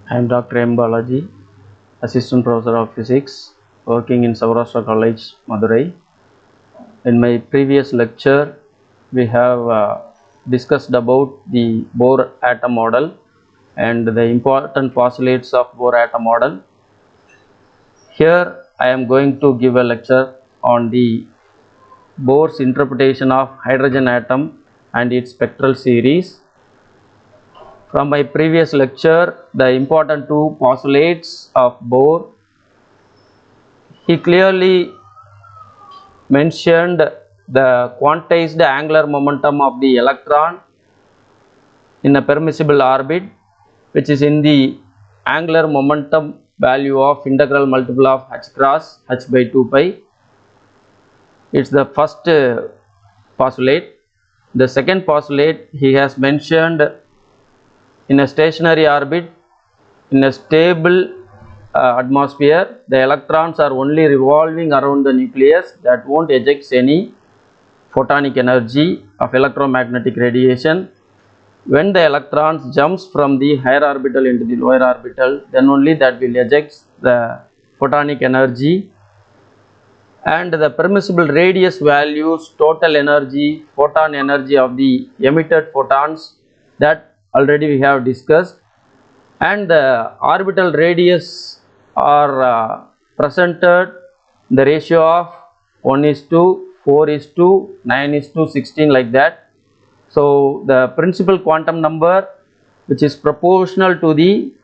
I am Dr. M. Balaji, Assistant Professor of Physics, working in Saurashtra College, Madurai. In my previous lecture, we have discussed about the Bohr atom model and the important postulates of Bohr atom model. Here, I am going to give a lecture on the Bohr's interpretation of hydrogen atom and its spectral series. From my previous lecture, the important two postulates of Bohr, he clearly mentioned the quantized angular momentum of the electron in a permissible orbit, which is in the angular momentum value of integral multiple of h cross h by 2 pi. It's the first postulate. The second postulate he has mentioned in a stationary orbit, in a stable atmosphere, the electrons are only revolving around the nucleus, that won't eject any photonic energy of electromagnetic radiation. When the electrons jumps from the higher orbital into the lower orbital, then only that will eject the photonic energy. And the permissible radius values total energy, photon energy of the emitted photons, that already we have discussed. And the orbital radius are presented the ratio of 1:4:9:16 like that. So the principal quantum number, which is proportional to the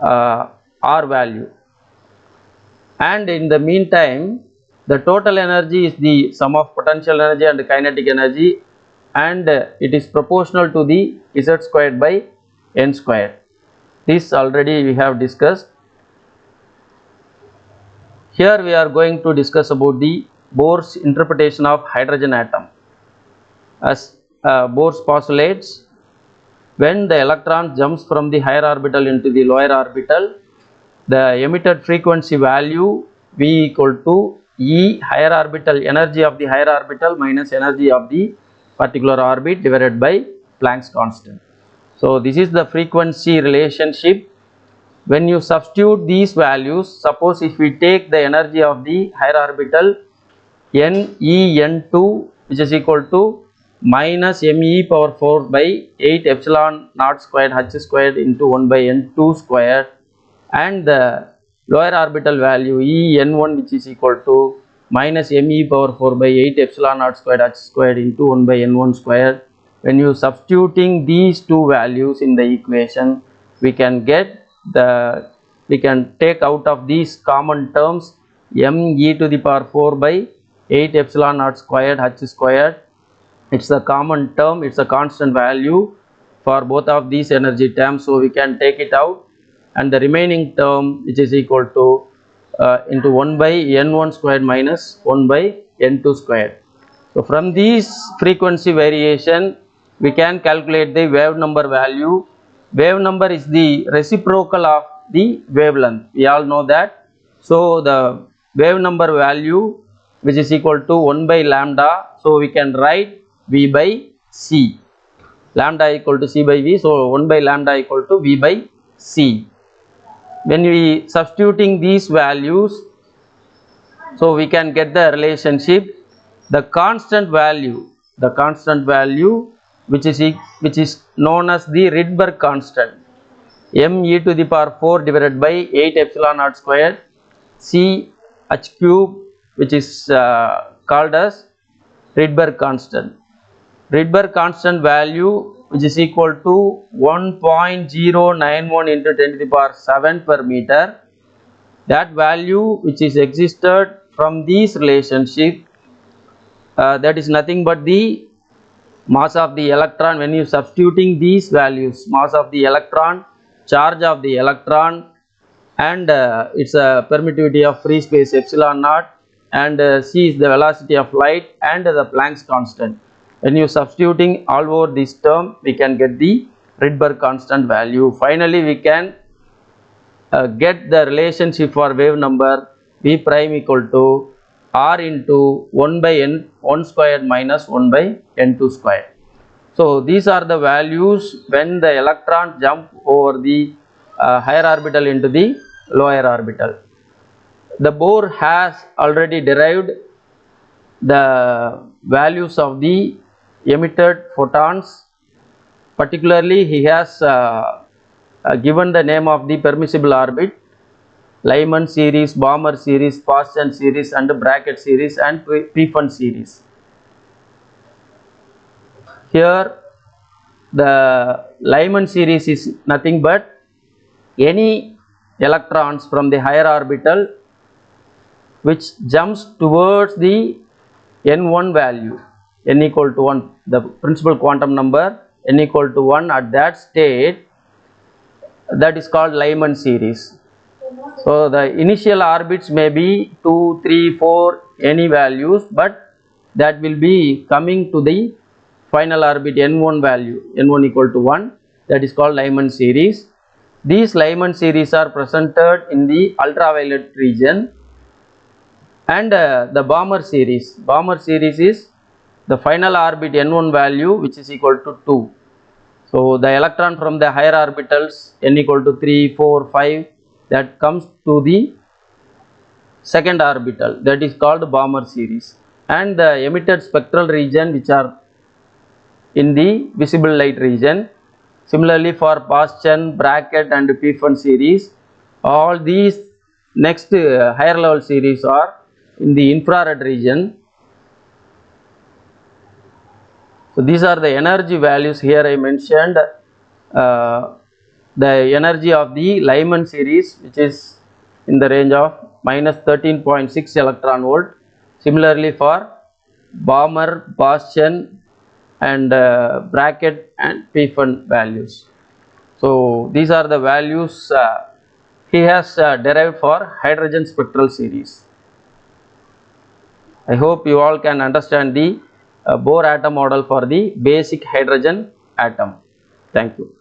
R value, and in the meantime the total energy is the sum of potential energy and kinetic energy, and it is proportional to the Z squared by n squared. This already we have discussed. Here we are going to discuss about the Bohr's interpretation of hydrogen atom. As Bohr's postulates, when the electron jumps from the higher orbital into the lower orbital, the emitted frequency value V equal to E higher orbital energy of the higher orbital minus energy of the particular orbit divided by Planck's constant. So this is the frequency relationship. When you substitute these values, suppose if we take the energy of the higher orbital NEN2, which is equal to minus ME power 4 by 8 epsilon naught squared h squared into 1 by n2 squared, and the lower orbital value En1, which is equal to minus ME power 4 by 8 epsilon naught squared h squared into 1 by n1 squared. When you substituting these two values in the equation, we can take out of these common terms ME to the power 4 by 8 epsilon naught squared h squared. It's a common term, it's a constant value for both of these energy terms, so we can take it out, and the remaining term, which is equal to into 1 by n1 squared minus 1 by n2 squared. So from this frequency variation, we can calculate the wave number value. Wave number is the reciprocal of the wavelength, we all know that. So the wave number value, which is equal to 1 by lambda, so we can write V by C, lambda equal to C by V, so 1 by lambda equal to V by C. When we substituting these values, so we can get the relationship, the constant value which is known as the Rydberg constant, ME to the power 4 divided by 8 epsilon naught squared C h cube, which is called as Rydberg constant. Rydberg constant value, which is equal to 1.091 into 10 to the power 7 per meter. That value which is existed from this relationship, that is nothing but the mass of the electron. When you substituting these values, mass of the electron, charge of the electron, and it's a permittivity of free space epsilon naught, and C is the velocity of light, and the Planck's constant. When you substituting all over this term, we can get the Rydberg constant value. Finally, we can get the relationship for wave number V prime equal to R into 1 by n1 squared minus 1 by n2 squared. So these are the values when the electron jump over the higher orbital into the lower orbital. The Bohr has already derived the values of the emitted photons. Particularly, he has given the name of the permissible orbit: Lyman series, Bohra series, Paschen series, and bracket series, and Pfund series. Here, the Lyman series is nothing but any electrons from the higher orbital which jumps towards the n1 value, n equal to 1, the principal quantum number n equal to 1 at that state, that is called Lyman series. So the initial orbits may be 2, 3, 4, any values, but that will be coming to the final orbit n1 value, n1 equal to 1, that is called Lyman series. These Lyman series are presented in the ultraviolet region. And the Bohra series. Bohra series is the final orbit n1 value which is equal to 2. So the electron from the higher orbitals n equal to 3, 4, 5, that comes to the second orbital, that is called Bohra series. And the emitted spectral region which are in the visible light region. Similarly for Paschen, bracket, and Pfund series, all these next higher level series are in the infrared region. So these are the energy values. Here I mentioned the energy of the Lyman series, which is in the range of minus 13.6 electron volt. Similarly for Bohra, Paschen, and bracket and Pfund values. So these are the values he has derived for hydrogen spectral series. I hope you all can understand the Bohr atom model for the basic hydrogen atom. Thank you.